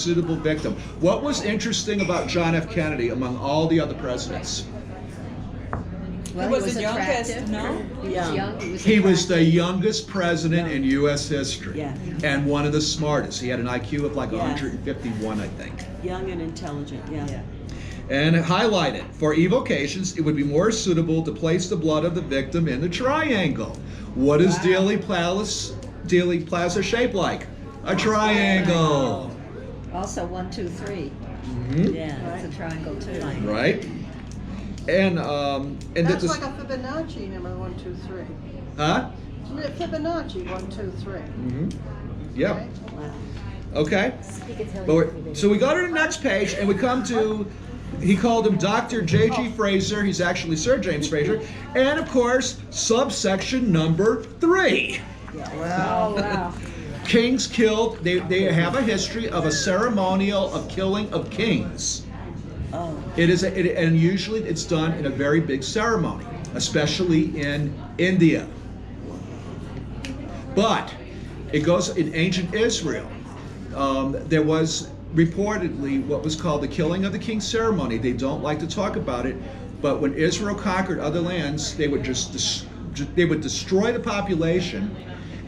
suitable victim. What was interesting about John F. Kennedy among all the other presidents? Well, He was the youngest, attractive. no? He was Yeah. young. He was the youngest president in U.S. history, Yeah. and one of the smartest. He had an IQ of like Yes. 151, I think. Young and intelligent, yeah. And highlighted, for evocations, it would be more suitable to place the blood of the victim in the triangle. What is Dealey Plaza shaped like? A triangle. Also 1, 2, 3. Mhm. Yeah. It's a triangle too. Right? And That's this, like a Fibonacci number, 1, 2, 3. huh? Isn't it Fibonacci, 1, 2, 3? Mm-hmm. Yep. Okay? Wow. Okay. So we go to the next page and we come to, he called him Dr. J.G. Fraser. He's actually Sir James Fraser. And of course, subsection number 3. Oh, wow. Kings killed, they have a history of a ceremonial of killing of kings. Oh. And usually it's done in a very big ceremony, especially in India. But it goes in ancient Israel. There was reportedly what was called the killing of the king ceremony. They don't like to talk about it, but when Israel conquered other lands, they would they would destroy the population,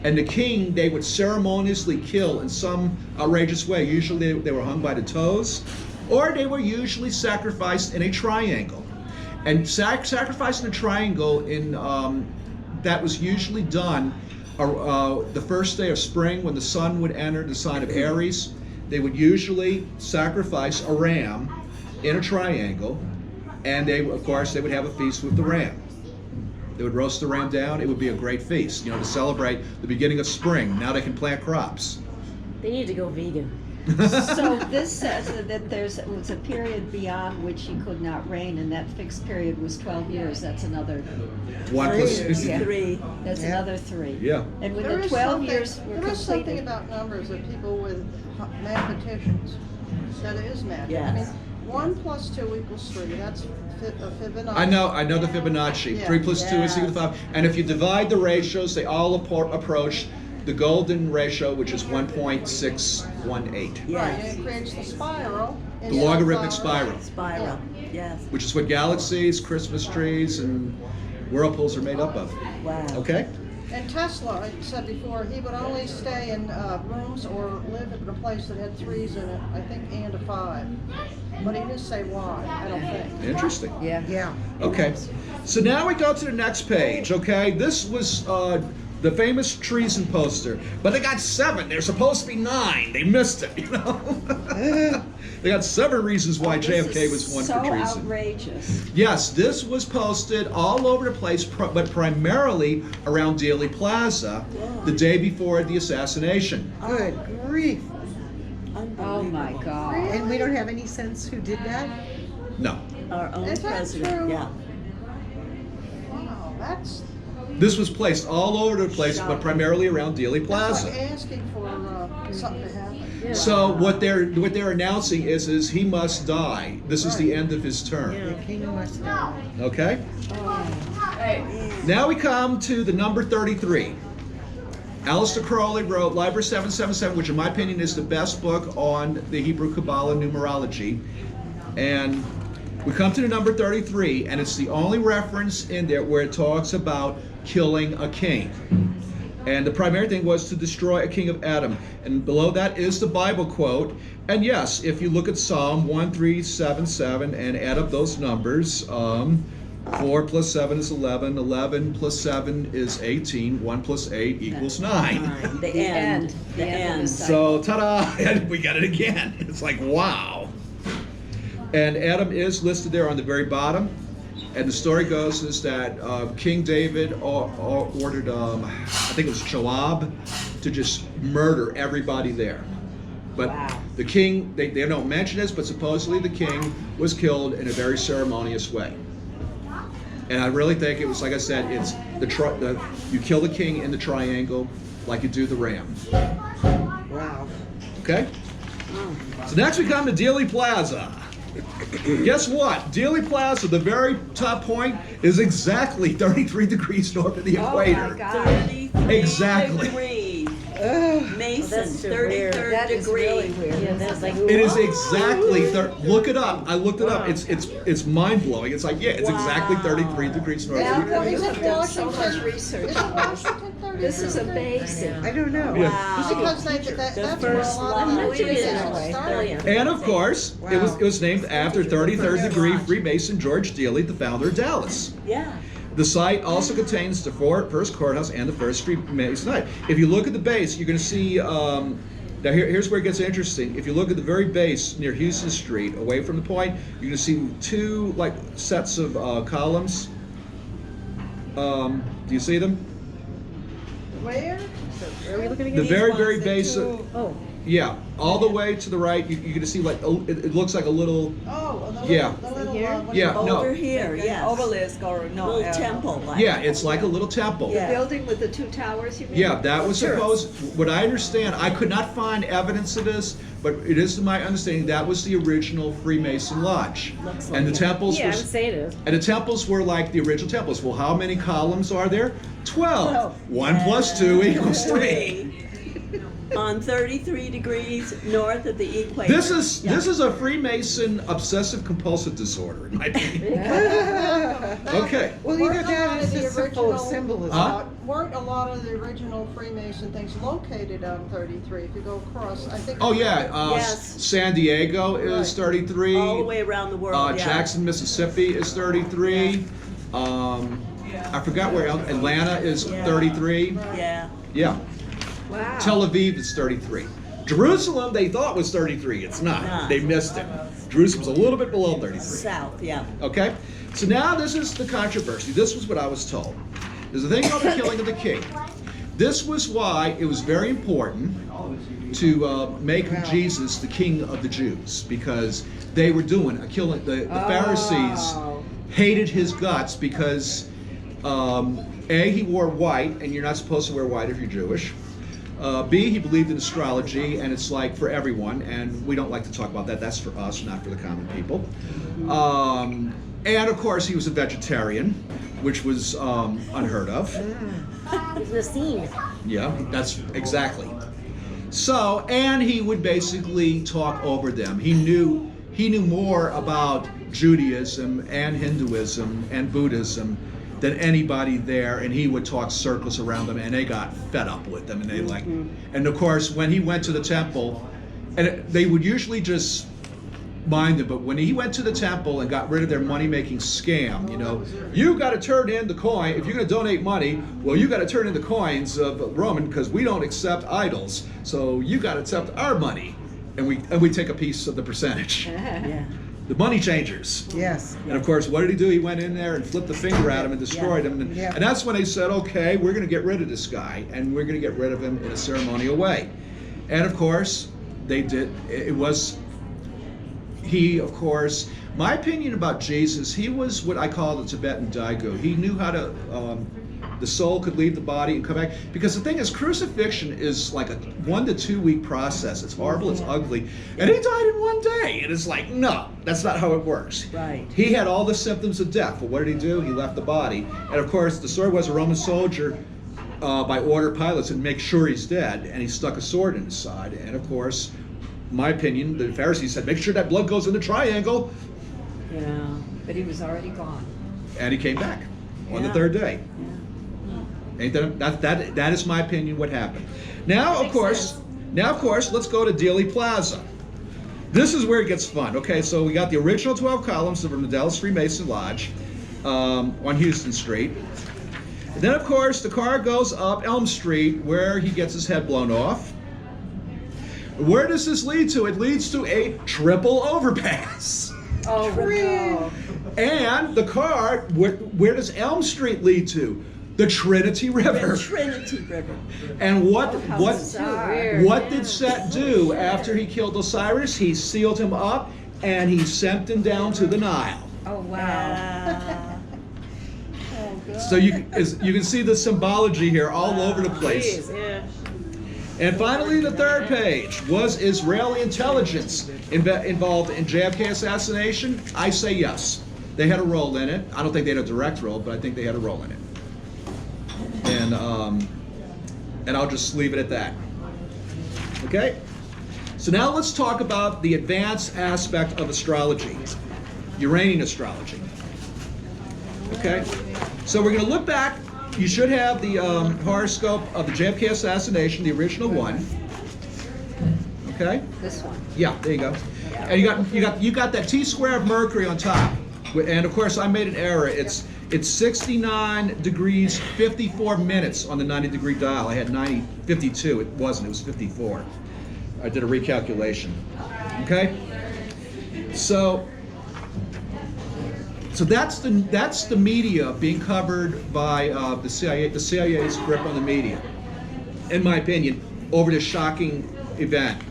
and the king they would ceremoniously kill in some outrageous way. Usually they were hung by the toes, or they were usually sacrificed in a triangle. And sacrificing a triangle in that was usually done the first day of spring when the sun would enter the sign of Aries. They would usually sacrifice a ram in a triangle, and of course they would have a feast with the ram. They would roast the ram down. It would be a great feast, to celebrate the beginning of spring. Now they can plant crops. They need to go vegan. So this says that it was a period beyond which he could not reign, and that fixed period was 12 years. That's another. 1 plus Yeah. 3. That's Yeah. another 3. Yeah. And when There the is 12 something- years were There is something completed. about numbers that people with mathematicians, that it is magic. I mean, Yes. 1 plus 2 equals 3, that's a Fibonacci. I know the Fibonacci. Yeah. 3 plus 2 is equal to 5. And if you divide the ratios, they all approach the golden ratio, which is 1.618, Right, Yes. and it creates the spiral. the logarithmic spiral, Spiral. Yes. which is what galaxies, Christmas trees, and whirlpools are made up of. Wow. Okay? And Tesla, I said before, he would only stay in rooms or live in a place that had 3s in it, I think, and a 5. But he didn't say why, I don't think. Interesting. Yeah. Okay. So now we go to the next page, okay? This was the famous treason poster, but they got 7. They're supposed to be 9. They missed it, They got 7 reasons why JFK was one so for treason. outrageous. Yes, this was posted all over the place, but primarily around Dealey Plaza the day before the assassination. Good grief. Oh my God. And we don't have any sense who did that? No. Our own Is that president. true? Yeah. Wow, that's This was placed all over the place, but primarily around Dealey like Plaza. asking for something to happen. So what they're announcing is he must die. This is the end of his term. The king must die. Okay? Now we come to the number 33. Aleister Crowley wrote Liber 777, which in my opinion is the best book on the Hebrew Kabbalah numerology. And we come to the number 33, and it's the only reference in there where it talks about killing a king. And the primary thing was to destroy a king of Adam. And below that is the Bible quote. And yes, if you look at Psalm 1377 and add up those numbers, 4 plus 7 is 11, 11 plus 7 is 18, 1 plus 8 equals 9. The end. The The end of end. the cycle. So, ta-da, we got it again. It's like, wow. And Adam is listed there on the very bottom. And the story goes is that King David ordered, I think it was Joab, to just murder everybody there. But the king, they don't mention this, but supposedly the king was killed in a very ceremonious way. And I really think it was, like I said, it's you kill the king in the triangle like you do the ram. Wow. Okay? So next we come to Dealey Plaza. Guess what? Dealey Plaza, the very top point, is exactly 33 degrees north of the Oh equator. my God. 33 Exactly. degrees. Mason, that's too weird. 33rd That is degree. really weird. Yeah, that's like, It is exactly, look it up. I looked it up. Wow. It's mind-blowing. It's like, yeah, it's exactly 33 degrees north. Now, of the you equator. have done so much research Isn't on this. Washington 33? This is amazing. I don't know. Yeah. wow. Because The that's where a first lot of line. the Freemasons Billion. started. And of course, it was named after 33rd degree Freemason George Dealey, the founder of Dallas. Yeah. The site also contains the first courthouse and the first Freemason night. If you look at the base, you're going to see. Now here's where it gets interesting. If you look at the very base near Houston Street, away from the point, you're going to see two sets of columns. Do you see them? Where? Are we looking The at very base. Oh, Yeah, all the way to the right, you're going to see it looks like a little. Oh, the Yeah. little, Here? what do you Yeah, call it? no. Over here, yes. Obelisk or no. Little temple. Like. Yeah, it's like a little temple. Yeah. Building with the two towers, you mean? Yeah, that was supposed. What I understand, I could not find evidence of this, but it is to my understanding that was the original Freemason lodge, Looks and the like it. temples Yeah, were. I would say it is. And the temples were like the original temples. Well, how many columns are there? 12. 1 plus 2 equals 3. On 33 degrees north of the equator. This is a Freemason obsessive compulsive disorder, in my opinion. Okay. well, Weren't either a that lot or of it's the just so full of original- symbolism. Huh? Weren't a lot of the original Freemason things located on 33? If you go across, I think. Oh yeah, Yes. San Diego is Right. 33. all the way around the world. Yeah. Jackson, Mississippi is 33. I forgot where else. Atlanta is Yeah. 33. Yeah. Yeah. Wow. Tel Aviv is 33. Jerusalem they thought was 33. It's not. Not. They missed it. Jerusalem's a little bit below 33. South. Yeah. Okay? So now this is the controversy. This was what I was told. There's a thing called the killing of the king. This was why it was very important to make Jesus the king of the Jews, because they were doing a killing. The Pharisees hated his guts because A, he wore white, and you're not supposed to wear white if you're Jewish. B, he believed in astrology, and it's like for everyone, and we don't like to talk about that. That's for us, not for the common people. And of course, he was a vegetarian, which was unheard of. It's the scene. Yeah, that's exactly. So, and he would basically talk over them. He knew more about Judaism and Hinduism and Buddhism than anybody there, and he would talk circles around them, and they got fed up with them, and they and of course, when he went to the temple, and they would usually just mind him, but when he went to the temple and got rid of their money-making scam, you got to turn in the coin. If you're going to donate money, well, you got to turn in the coins of Roman, because we don't accept idols. So you got to accept our money, and we take a piece of the percentage. Yeah. The money changers. Yes. And of course, what did he do? He went in there and flipped the finger at him and destroyed him. And, Yeah. and that's when they said, okay, we're going to get rid of this guy, and we're going to get rid of him in a ceremonial way. And of course, they did. He, of course, my opinion about Jesus, he was what I call the Tibetan Daegu. He knew how to, the soul could leave the body and come back. Because the thing is, crucifixion is like a 1 to 2 week process. It's horrible, it's ugly. And he died in 1 day. And it's like, no, that's not how it works. Right. He had all the symptoms of death. But what did he do? He left the body. And of course, the story was a Roman soldier, by order of Pilate, and make sure he's dead. And he stuck a sword in his side. And of course, my opinion, the Pharisees said, make sure that blood goes in the triangle. Yeah. But he was already gone. And he came back on the Yeah. 3rd day. Ain't that is my opinion what happened. Now of course, let's go to Dealey Plaza. This is where it gets fun. Okay, so we got the original 12 columns from the Dallas Freemason Lodge on Houston Street. And then of course the car goes up Elm Street where he gets his head blown off. Where does this lead to? It leads to a triple overpass. Oh, no. And the car, where does Elm Street lead to? The Trinity River. The Trinity River. And what bizarre. did Set do after he killed Osiris? He sealed him up and he sent him down to the Nile. Oh, wow. So you can see the symbology here all over the place. Jeez, yeah. And finally, the 3rd page. Was Israeli intelligence involved in JFK assassination? I say yes. They had a role in it. I don't think they had a direct role, but I think they had a role in it. And I'll just leave it at that. Okay? So now let's talk about the advanced aspect of astrology, Uranian astrology. Okay? So we're going to look back. You should have the horoscope of the JFK assassination, the original one. Okay? This one. Yeah, there you go. And you got that T-square of Mercury on top. And of course, I made an error. It's 69 degrees 54 minutes on the 90-degree dial. I had 52. It wasn't. It was 54. I did a recalculation. Okay. So that's the media being covered by the CIA. The CIA's grip on the media, in my opinion, over this shocking event.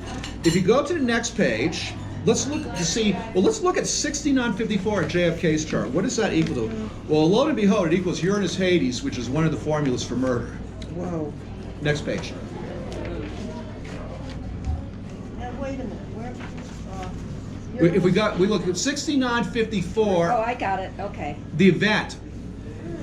If you go to the next page, let's look to see. Well, let's look at 6954 at JFK's chart. What does that equal to? Well, lo and behold, it equals Uranus Hades, which is one of the formulas for murder. Whoa. Next page. Now, wait a minute, We look at 6954. Oh, I got it, okay. The event,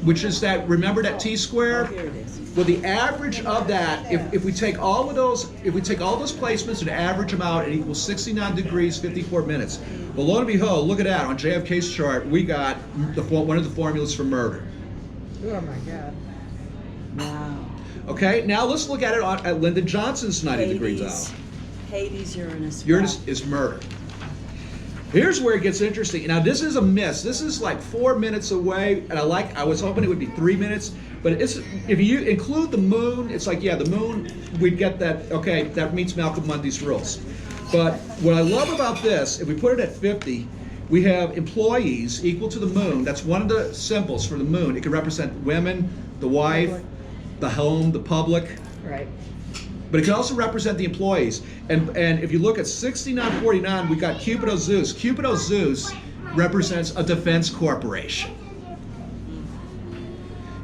which is that, remember that T-square? Here it is. Well, the average of that, if we take all of those, placements and average them out, it equals 69 degrees 54 minutes. Well, lo and behold, look at that. On JFK's chart, we got one of the formulas for murder. Oh my God. Wow. Okay, now let's look at it at Lyndon Johnson's 90-degree dial. Hades, Uranus. Uranus Wow. is murder. Here's where it gets interesting. Now, this is a miss. This is like 4 minutes away, and I was hoping it would be 3 minutes, but if you include the moon, it's like, yeah, the moon, we'd get that, okay, that meets Malcolm Mundy's rules. But what I love about this, if we put it at 50, we have employees equal to the moon. That's one of the symbols for the moon. It can represent women, the wife, the home, the public. Right. But it can also represent the employees. And if you look at 6949, we got Cupido Zeus. Cupido Zeus represents a defense corporation.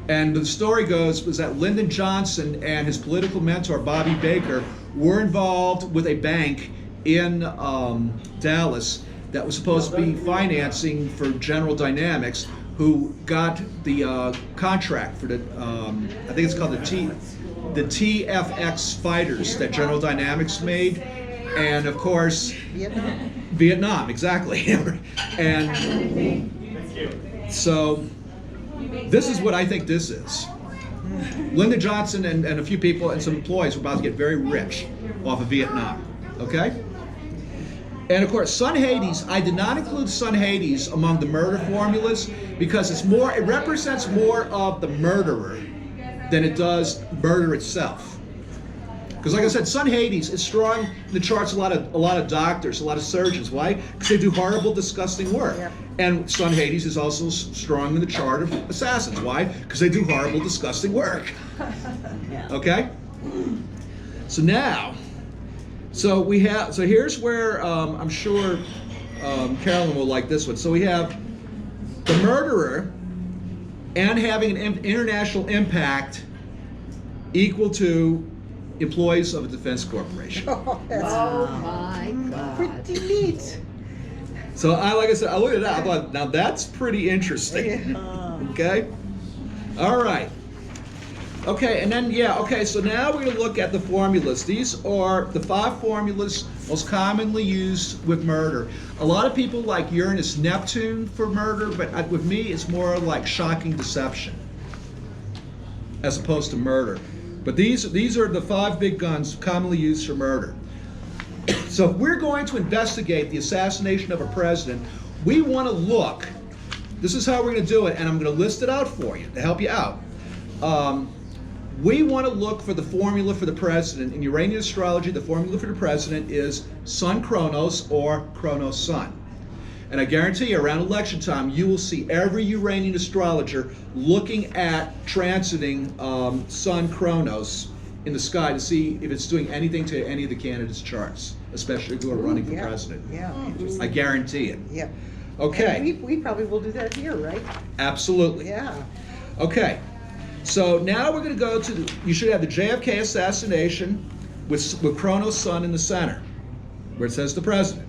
And the story goes was that Lyndon Johnson and his political mentor, Bobby Baker, were involved with a bank in Dallas that was supposed to be financing for General Dynamics, who got the contract for the, I think it's called the TFX fighters that General Dynamics made, and of course Vietnam, exactly. And so this is what I think this is. Lyndon Johnson and a few people and some employees were about to get very rich off of Vietnam. Okay. And of course, Sun Hades, I did not include Sun Hades among the murder formulas because it represents more of the murderer than it does murder itself. Because like I said, Sun Hades is strong in the charts. A lot of doctors, a lot of surgeons. Why? Because they do horrible, disgusting work. Yep. And Sun Hades is also strong in the chart of assassins. Why? Because they do horrible, disgusting work. Okay. So now, so here's where I'm sure Carolyn will like this one. So we have the murderer and having an international impact equal to employees of a defense corporation. Oh, that's Oh my God. pretty neat. So like I said, I looked at that, I thought, now that's pretty interesting. Yeah. Okay? All right. Okay, and then, so now we're going to look at the formulas. These are the 5 formulas most commonly used with murder. A lot of people like Uranus Neptune for murder, but with me, it's more like shocking deception as opposed to murder. But these are the 5 big guns commonly used for murder. So if we're going to investigate the assassination of a president, we want to look. This is how we're going to do it, and I'm going to list it out for you to help you out. We want to look for the formula for the president. In Uranian astrology, the formula for the president is Sun Chronos or Chronos Sun. And I guarantee you, around election time, you will see every Uranian astrologer looking at transiting Sun Chronos in the sky to see if it's doing anything to any of the candidates' charts, especially who are running for president. Yeah, interesting. I guarantee it. Yep. Okay. And we probably will do that here, right? Absolutely. Yeah. Okay. So now we're going to go to you should have the JFK assassination with Chronos Sun in the center, where it says the president.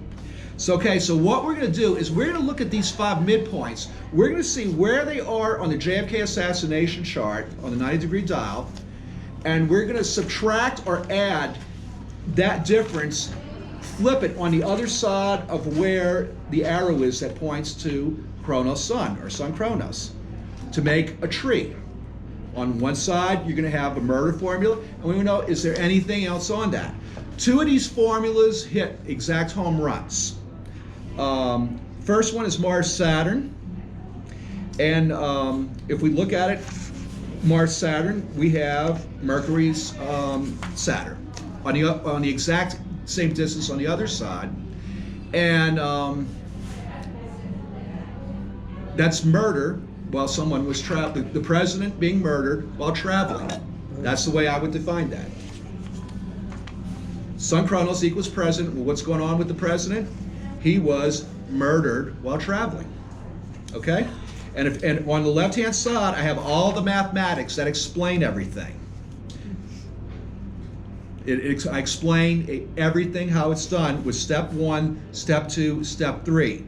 So what we're going to do is we're going to look at these 5 midpoints. We're going to see where they are on the JFK assassination chart on the 90-degree dial, and we're going to subtract or add that difference, flip it on the other side of where the arrow is that points to Chronos Sun, or Sun Chronos, to make a tree. On one side, you're going to have a murder formula, and we want to know, is there anything else on that? Two of these formulas hit exact home runs. First one is Mars-Saturn, and if we look at it, Mars-Saturn, we have Mercury's Saturn on the exact same distance on the other side, and that's murder while someone was traveling. The president being murdered while traveling. That's the way I would define that. Sun Chronos equals president. Well, what's going on with the president? He was murdered while traveling. Okay? And on the left-hand side, I have all the mathematics that explain everything. I explain everything, how it's done, with step 1, step 2, step 3.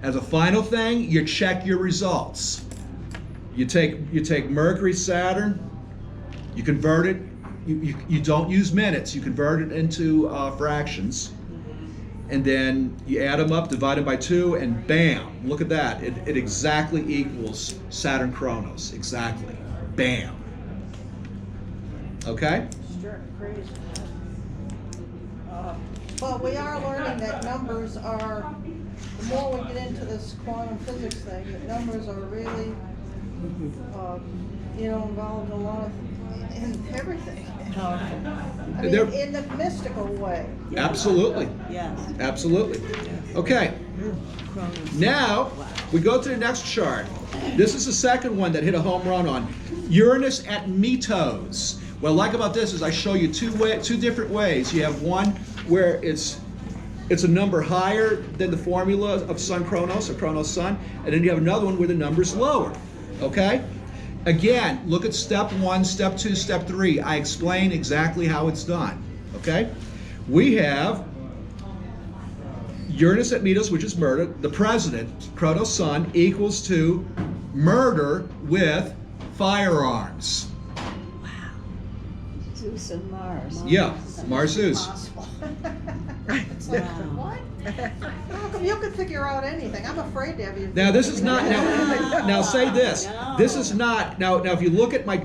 As a final thing, you check your results. You take Mercury, Saturn, you convert it, you don't use minutes, you convert it into fractions, and then you add them up, divide them by 2, and bam, look at that. It exactly equals Saturn Chronos, exactly. Bam. Okay? Sure, crazy. But we are learning that numbers are, the more we get into this quantum physics thing, that numbers are really, involved in a lot of, in everything. I mean, They're- in the mystical way. Absolutely. Yes. Absolutely. Okay. Chronos. Now, we go to the next chart. This is the second one that hit a home run on Uranus at Metos. What I like about this is I show you two different ways. You have one where it's a number higher than the formula of Sun Chronos, or Chronos Sun, and then you have another one where the number's lower. Okay? Again, look at step 1, step 2, step 3. I explain exactly how it's done. Okay? We have Uranus at Metos, which is murder. The president, Chronos Sun, equals to murder with firearms. Zeus and Mars. Yeah, Mars Zeus. Possible. It's like, what? How come you can figure out anything? I'm afraid to have you. Now this is not now say this. No. This is not now if you look at my